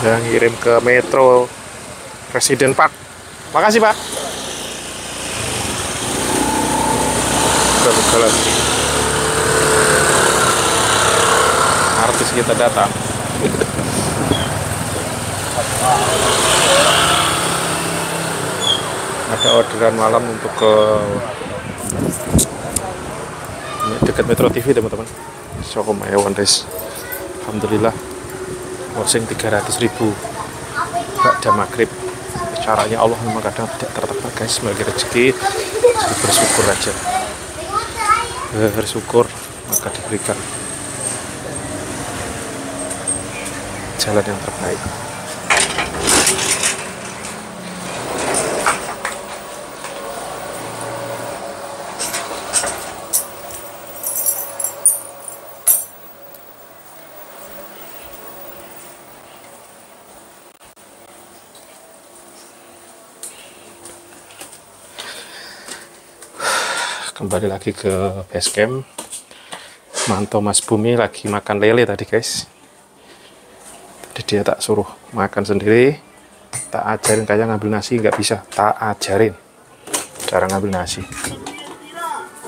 yang ngirim ke Metro Resident Park. Makasih Pak. Ugal-ugalan. Artis kita datang. Ada orderan malam untuk ke dekat Metro TV teman-teman. Soko Maya Wonders. Alhamdulillah. Washing 300.000 Ba'da maghrib. Caranya Allah memang kadang tidak tertebak guys. Bagi rezeki bersyukur aja. Bersyukur maka diberikan jalan yang terbaik. Kembali lagi ke base camp. Mantau Mas Bumi lagi makan lele tadi guys. Tadi dia tak suruh makan sendiri, tak ajarin kayak ngambil nasi, nggak bisa, tak ajarin cara ngambil nasi.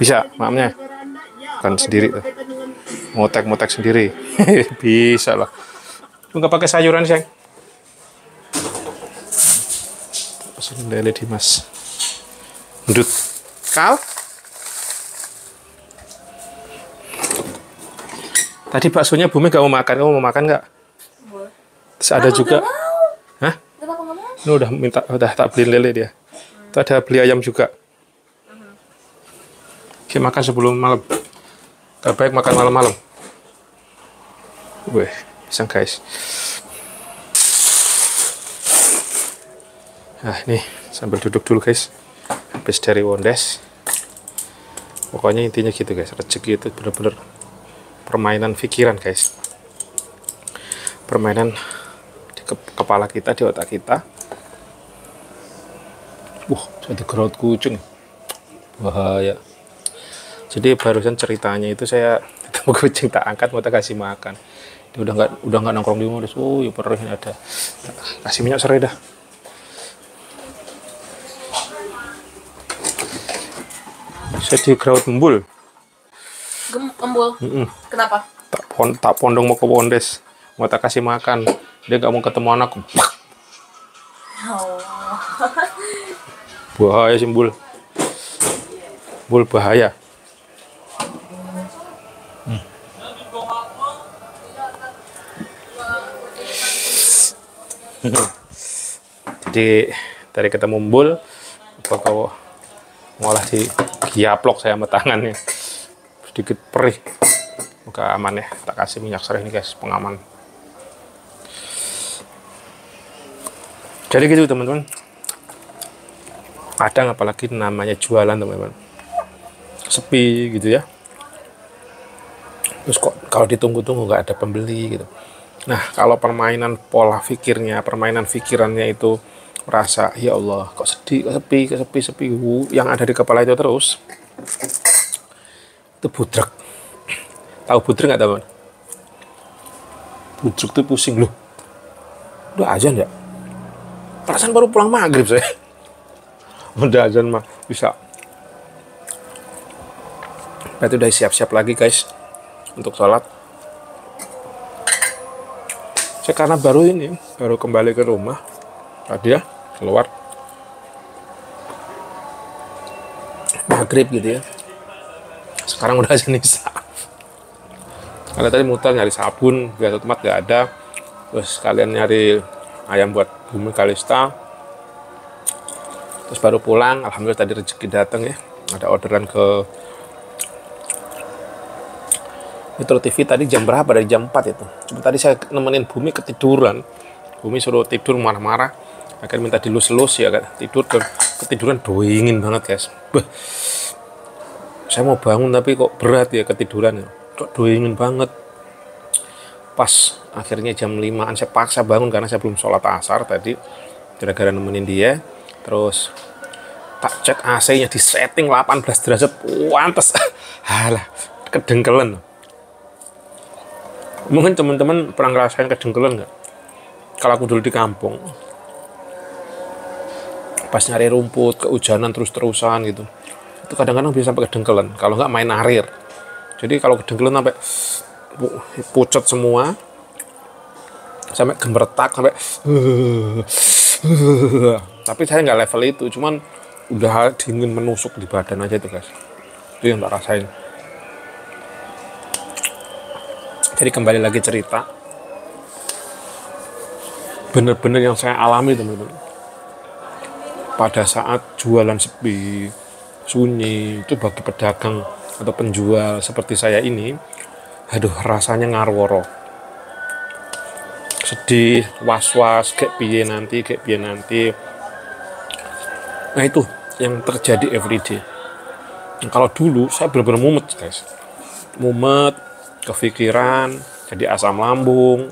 Bisa maamnya kan sendiri tuh, motek sendiri. Bisa lah. Lu nggak pakai sayuran sayang? Pesan lele di Mas Ndut kal. Tadi baksonya Bumi gak mau makan, kamu mau makan nggak? Terus ada juga, hah? Ini udah tak beli lele dia. Itu ada beli ayam juga. Oke, makan sebelum malam. Gak baik makan malam-malam. Wih, pisang guys. Nah ini sambil duduk dulu guys. Habis dari Wonders. Pokoknya intinya gitu guys. Rezeki itu bener-bener permainan pikiran guys, permainan di kepala kita, di otak kita. Jadi gerot kucing, bahaya. Jadi barusan ceritanya itu saya ketemu kucing, tak angkat, mau tak kasih makan. Dia udah nggak nongkrong di modus. Oh ya perihnya ada, kasih minyak serai dah. Saya di gerot embul. Embul. Kenapa? Tak pondong mau ke Wonders, mau tak kasih makan, dia nggak mau ketemu anakku. Oh. Bahaya sih Bul bahaya. Jadi dari ketemu Bul, apa kau ngolah di giaplok saya sama tangannya. Sedikit perih, muka aman ya, tak kasih minyak serai ini guys, pengaman. Jadi gitu teman-teman, kadang apalagi namanya jualan teman-teman, sepi gitu ya, terus kok kalau ditunggu-tunggu nggak ada pembeli gitu. Nah kalau permainan pola pikirnya, permainan pikirannya itu merasa ya Allah kok sedih, kok sepi, yang ada di kepala itu terus, itu budrek. Tahu budrek nggak teman? Budrek tuh pusing loh. Udah azan ya? Perasaan baru pulang maghrib saya. Udah azan mah bisa. Berarti udah siap-siap lagi guys untuk sholat. Saya karena baru kembali ke rumah tadi ya, keluar maghrib gitu ya. Sekarang udah azan isya. Karena tadi muter nyari sabun, gas tomat gak ada. Terus kalian nyari ayam buat Bumi Kalista. Terus baru pulang, alhamdulillah tadi rezeki datang ya. Ada orderan ke Metro TV tadi jam berapa? Dari jam 4 itu. Cuma tadi saya nemenin Bumi ketiduran. Bumi suruh tidur marah-marah. Akhirnya minta dilus-lus ya kan. Ketiduran doingin banget guys. Saya mau bangun tapi kok berat ya ketiduran ya. Kok doingin banget. Pas akhirnya jam 5an saya paksa bangun karena saya belum sholat asar tadi. Gara-gara nemenin dia. Terus tak cek AC-nya di setting 18 derajat. Pantes. Halah, kedengkelan. Mungkin teman-teman pernah ngerasain kedengkelan nggak? kalau aku dulu di kampung, pas nyari rumput, kehujanan terus-terusan gitu, itu kadang-kadang bisa sampai kedengkelan, kalau nggak main arir. Jadi kalau kedengkelan sampai pucet semua, sampai gemeretak, sampai tapi saya nggak level itu, cuman udah dingin menusuk di badan aja itu guys. Itu yang tak rasain. Jadi kembali lagi cerita, bener-bener yang saya alami teman-teman. Pada saat jualan sepi, sunyi, itu bagi pedagang atau penjual seperti saya ini, aduh rasanya ngarworo. Sedih, was-was, kayak piye nanti. Nah itu yang terjadi everyday. Kalau dulu saya benar-benar mumet guys. Mumet, kepikiran, jadi asam lambung,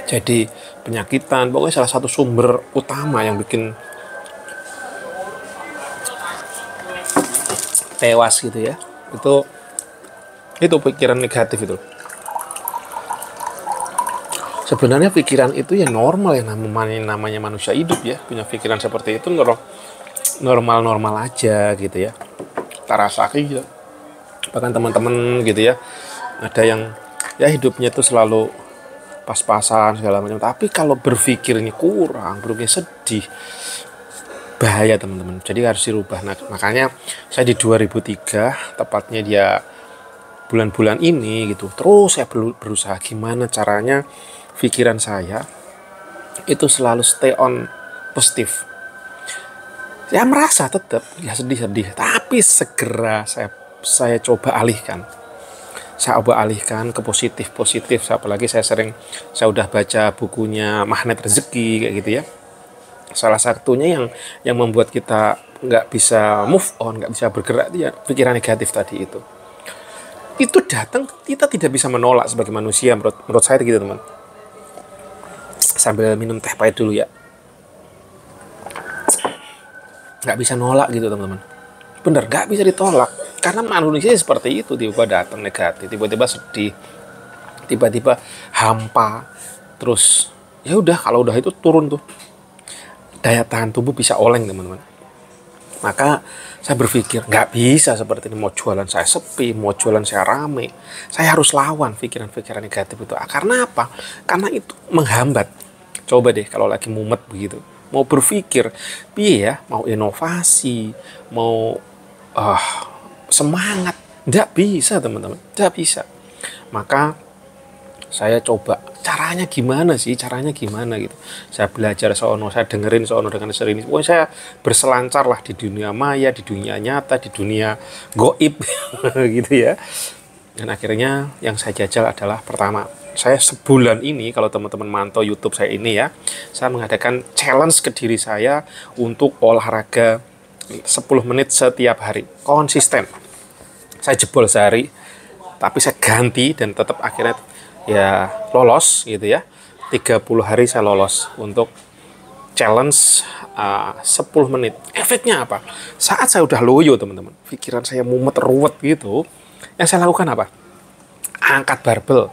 jadi penyakitan. Pokoknya salah satu sumber utama yang bikin tewas gitu ya, itu pikiran negatif itu. Sebenarnya pikiran itu ya normal ya, namanya manusia hidup ya, punya pikiran seperti itu normal aja gitu ya. Tak rasakan gitu. Bahkan teman-teman gitu ya, ada yang ya hidupnya itu selalu pas-pasan segala macam, tapi kalau berpikirnya kurang, berpikir sedih, bahaya teman-teman. Jadi harus dirubah. Nah, makanya saya di 2003, tepatnya dia bulan-bulan ini gitu, terus saya berusaha gimana caranya pikiran saya itu selalu stay on positif. Ya merasa tetap ya sedih-sedih, tapi segera saya coba alihkan. Saya coba alihkan ke positif. Apalagi saya udah baca bukunya Magnet Rezeki kayak gitu ya. Salah satunya yang membuat kita nggak bisa move on, nggak bisa bergerak, ya pikiran negatif tadi itu datang, kita tidak bisa menolak sebagai manusia, menurut saya gitu teman. Sambil minum teh pahit dulu ya. Nggak bisa nolak gitu teman-teman. Bener, nggak bisa ditolak. Karena manusia seperti itu, tiba-tiba datang negatif, tiba-tiba sedih, tiba-tiba hampa. Terus ya udah, kalau udah itu turun tuh, daya tahan tubuh bisa oleng teman-teman. Maka saya berpikir nggak bisa seperti ini, mau jualan saya sepi, mau jualan saya rame, saya harus lawan pikiran-pikiran negatif itu. Karena apa? Karena itu menghambat. Coba deh kalau lagi mumet begitu, mau berpikir, ya, mau inovasi, mau semangat, nggak bisa teman-teman, nggak bisa. Maka saya coba caranya gimana gitu. Saya belajar sono, saya dengerin sono dengan sering. Pokoknya saya berselancar lah di dunia maya, di dunia nyata, di dunia goib gitu ya. Dan akhirnya yang saya jajal adalah pertama, saya sebulan ini, kalau teman-teman mantau YouTube saya ini ya, saya mengadakan challenge ke diri saya untuk olahraga 10 menit setiap hari, konsisten. Saya jebol sehari, tapi saya ganti dan tetap akhirnya ya lolos gitu ya. 30 hari saya lolos untuk challenge 10 menit. Efeknya apa? Saat saya udah loyo teman-teman, pikiran saya mumet ruwet gitu, yang saya lakukan apa? Angkat barbel,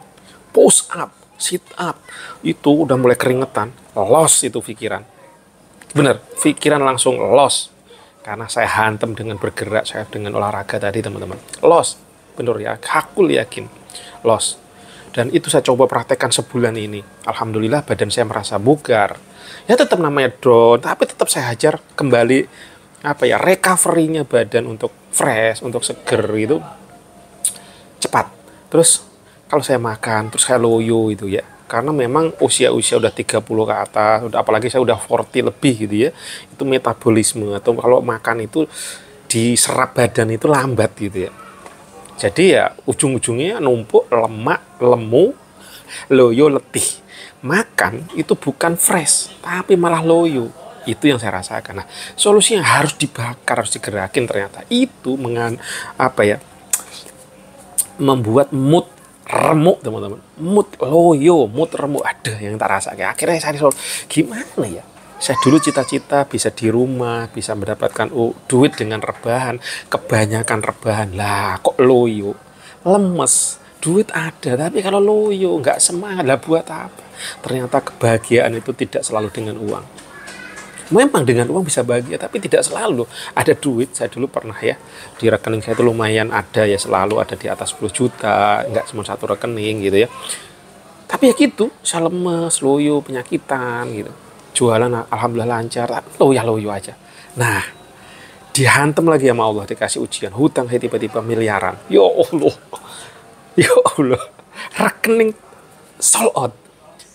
push up, sit up, itu udah mulai keringetan, loss itu pikiran. Bener, pikiran langsung loss. Karena saya hantam dengan bergerak, saya dengan olahraga tadi teman-teman. Loss, bener ya, aku yakin, loss. Dan itu saya coba praktekkan sebulan ini. Alhamdulillah badan saya merasa bugar. Ya tetap namanya down, tapi tetap saya hajar kembali recovery-nya badan untuk fresh, untuk seger itu cepat. Terus kalau saya makan, terus saya loyo itu ya. Karena memang usia-usia udah 30 ke atas, apalagi saya udah 40 lebih gitu ya. Itu metabolisme atau kalau makan itu diserap badan itu lambat gitu ya. Jadi ya ujung-ujungnya numpuk lemak, lemu, loyo, letih. Makan itu bukan fresh, tapi malah loyo. Itu yang saya rasakan. Nah, solusinya harus dibakar, harus digerakin ternyata. Itu membuat mood remuk teman-teman. Mood loyo, mood remuk. Ada yang tak rasakan. Akhirnya saya gimana ya? Saya dulu cita-cita bisa di rumah, bisa mendapatkan duit dengan rebahan, kebanyakan rebahan. Lah kok loyo, lemes, Duit ada, tapi kalau loyo nggak semangat lah buat apa? Ternyata kebahagiaan itu tidak selalu dengan uang. Memang dengan uang bisa bahagia, tapi tidak selalu. Ada duit, saya dulu pernah ya, di rekening saya itu lumayan ada ya, selalu ada di atas 10 juta, nggak cuma satu rekening gitu ya. Tapi ya gitu, saya lemes, loyo, penyakitan gitu. Jualan alhamdulillah lancar, tapi loyo aja. Nah, dihantam lagi sama Allah, dikasih ujian. Hutang saya tiba-tiba miliaran. Ya Allah. Ya Allah. Rekening sold out.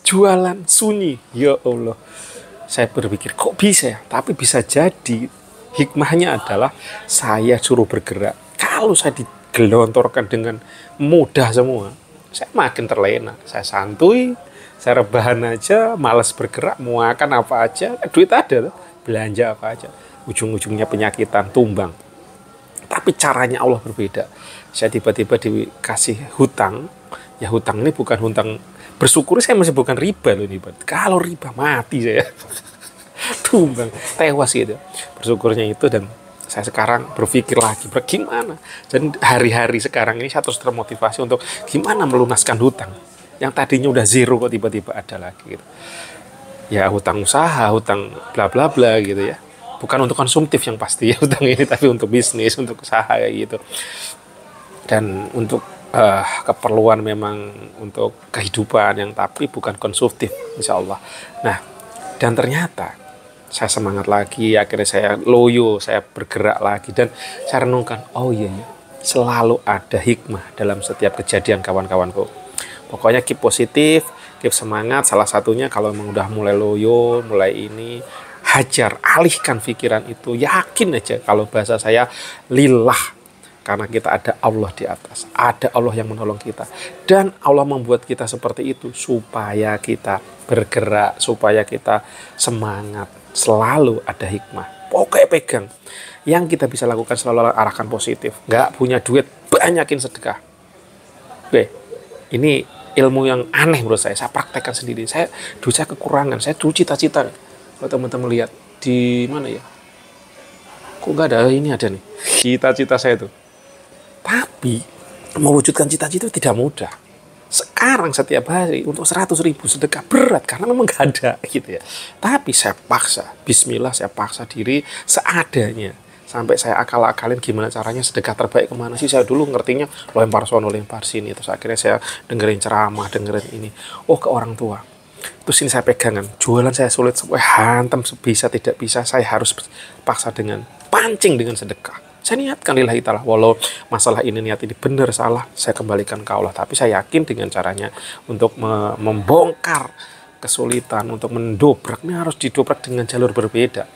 Jualan sunyi. Ya Allah. Saya berpikir, kok bisa ya? Tapi bisa jadi hikmahnya adalah saya suruh bergerak. Kalau saya digelontorkan dengan mudah semua, saya makin terlena. Saya santuy, saya rebahan aja, malas bergerak, mau makan apa aja, duit ada, belanja apa aja. Ujung-ujungnya penyakitan, tumbang. Tapi caranya Allah berbeda. Saya tiba-tiba dikasih hutang. Ya hutang ini bukan hutang, bersyukur saya masih bukan riba loh ini. Kalau riba mati saya. Tumbang, tewas gitu. Bersyukurnya itu, dan saya sekarang berpikir lagi bagaimana. Dan hari-hari sekarang ini saya terus termotivasi untuk gimana melunaskan hutang. Yang tadinya udah zero kok tiba-tiba ada lagi gitu. Ya hutang usaha, hutang bla bla bla gitu ya. Bukan untuk konsumtif yang pasti ya hutang ini, tapi untuk bisnis, untuk usaha kayak gitu. Dan untuk keperluan memang untuk kehidupan yang tapi bukan konsumtif, insya Allah. Nah, dan ternyata saya semangat lagi, akhirnya saya loyo, saya bergerak lagi, dan saya renungkan, oh iya, selalu ada hikmah dalam setiap kejadian kawan-kawanku. Pokoknya keep positif, keep semangat. Salah satunya kalau memang udah mulai loyo, mulai ini, hajar, alihkan pikiran itu, yakin aja kalau bahasa saya lillah. Karena kita ada Allah di atas, ada Allah yang menolong kita. Dan Allah membuat kita seperti itu supaya kita bergerak, supaya kita semangat. Selalu ada hikmah. Pokoknya pegang. Yang kita bisa lakukan selalu arahkan positif. Nggak punya duit, banyakin sedekah. Oke, ini ilmu yang aneh menurut saya praktekkan sendiri. Saya kekurangan, saya dulu cita-cita. Kalau teman-teman lihat, di mana ya? Kok nggak ada, ini ada nih. Cita-cita saya tuh. Tapi mewujudkan cita-cita tidak mudah. Sekarang setiap hari untuk 100.000 sedekah berat karena memang gak ada gitu ya. Tapi saya paksa, bismillah saya paksa diri seadanya. Sampai saya akal-akalin gimana caranya sedekah terbaik kemana sih. Saya dulu ngertinya lempar sono, lempar sini. Terus akhirnya saya dengerin ceramah, dengerin ini. Oh, ke orang tua. Terus ini saya pegangan. Jualan saya sulit, hantam bisa tidak bisa. Saya harus paksa dengan pancing dengan sedekah. Saya niatkan lillahi ta'ala, walau masalah ini niat ini benar salah, saya kembalikan ke Allah. Tapi saya yakin dengan caranya untuk membongkar kesulitan, untuk mendobrak, ini harus didobrak dengan jalur berbeda.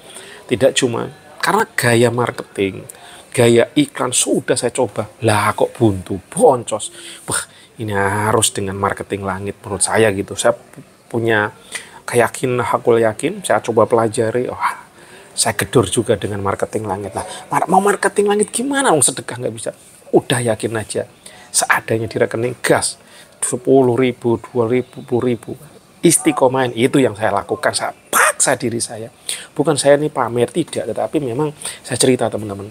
Tidak cuma, karena gaya marketing, gaya iklan sudah saya coba, lah kok buntu, boncos. Wah, ini harus dengan marketing langit menurut saya gitu. Saya punya keyakinan, aku yakin, saya coba pelajari, saya gedor juga dengan marketing langit. Nah, mau marketing langit gimana? Sedekah nggak bisa. Udah yakin aja. Seadanya di rekening gas. 10.000, 2.000, 10.000. Istiqomahin. Itu yang saya lakukan. Saya paksa diri saya. Bukan saya ini pamer, tidak. Tetapi memang saya cerita teman-teman.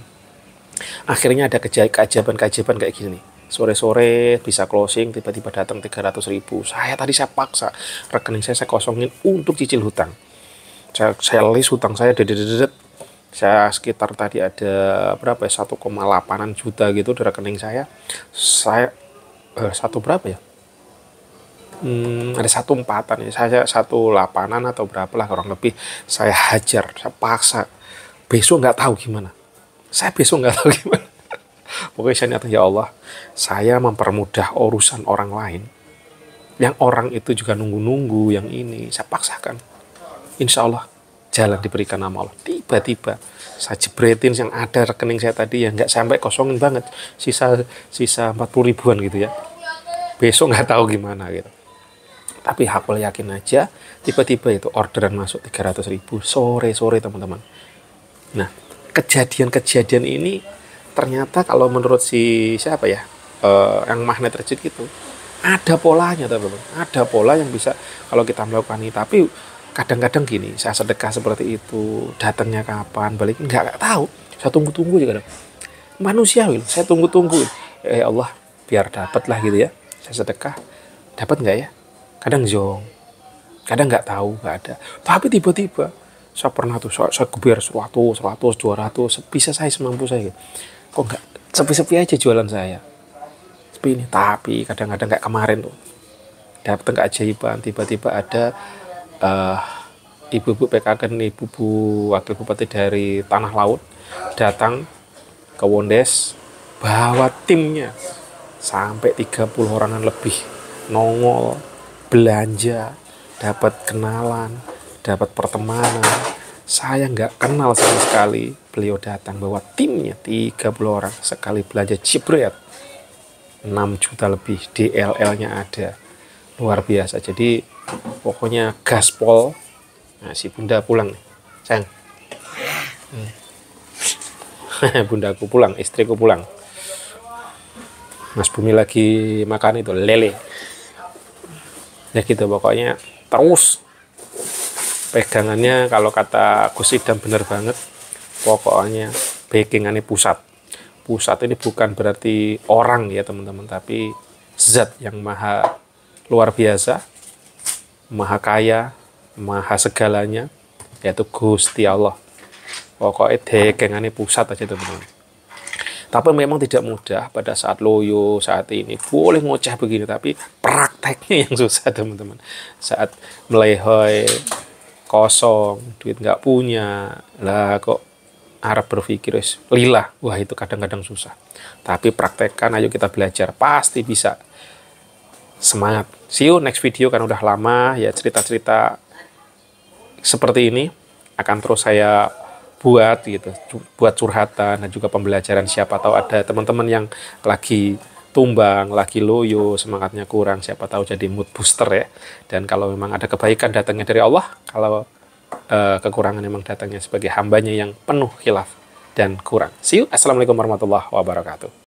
Akhirnya ada keajaiban-keajaiban kayak gini nih. Sore-sore bisa closing, tiba-tiba datang 300.000. Saya paksa. Rekening saya kosongin untuk cicil hutang. Saya list hutang saya saya sekitar tadi ada berapa ya, 1,8 juta gitu di rekening saya satu berapa ya, ada 1,4 ya, saya 1,8 atau berapa lah kurang lebih. Saya hajar, saya paksa. Besok nggak tahu gimana, pokoknya saya niat, ya Allah, saya mempermudah urusan orang lain yang orang itu juga nunggu-nunggu yang ini, saya paksakan. Insya Allah jalan diberikan nama Allah. Tiba-tiba saya jebretin yang ada rekening saya tadi, ya nggak sampai kosongin banget, sisa 40.000-an gitu ya. Besok nggak tahu gimana gitu. Tapi aku yakin aja, tiba-tiba itu orderan masuk 300.000 sore-sore teman-teman. Nah, kejadian-kejadian ini ternyata kalau menurut siapa ya, yang magnet rezeki itu ada polanya teman-teman. Ada pola yang bisa kalau kita melakukan ini. Tapi kadang-kadang gini, saya sedekah seperti itu, datangnya kapan, balik nggak tahu. Saya tunggu-tunggu juga. Manusiawi, saya tunggu-tunggu. Ya Allah, biar dapat lah gitu ya. saya sedekah, dapat nggak ya? Kadang zong, kadang nggak tahu, nggak ada. Tapi tiba-tiba saya pernah tuh, saya geber 100, 200, bisa saya semampu saya. Kok nggak sepi-sepi aja jualan saya? Sepi ini. Tapi kadang-kadang kayak kemarin tuh, dapat keajaiban, tiba-tiba ada ibu-ibu PKK, ibu-ibu wakil bupati dari Tanah Laut datang ke Wondes, bawa timnya sampai 30 orangan lebih, nongol, belanja, dapat kenalan, dapat pertemanan. Saya nggak kenal sama sekali, beliau datang bawa timnya 30 orang, sekali belanja jebret 6 juta lebih, DLL-nya ada, luar biasa. Jadi pokoknya gaspol. Nah, si bunda pulang nih, sayang. Bundaku pulang, istriku pulang. Mas Bumi lagi makan itu lele. Ya gitu pokoknya, terus pegangannya kalau kata Gus Idam bener banget. Pokoknya backingannya pusat. Pusat ini bukan berarti orang ya teman-teman, tapi zat yang maha luar biasa, maha kaya, maha segalanya, yaitu Gusti Allah. Pokoknya dagangannya pusat aja teman-teman. Tapi memang tidak mudah pada saat loyo saat ini. Boleh ngoceh begini, tapi prakteknya yang susah teman-teman. Saat melehoi, kosong, duit nggak punya, lah kok Arab berpikir lillah. Wah itu kadang-kadang susah. Tapi praktekkan, ayo kita belajar. Pasti bisa. Semangat. See you next video, kan udah lama ya cerita-cerita seperti ini akan terus saya buat gitu, buat curhatan dan juga pembelajaran. Siapa tahu ada teman-teman yang lagi tumbang, lagi loyo, semangatnya kurang, siapa tahu jadi mood booster ya. Dan kalau memang ada kebaikan datangnya dari Allah, kalau kekurangan memang datangnya sebagai hambanya yang penuh khilaf dan kurang. See you. Assalamualaikum warahmatullahi wabarakatuh.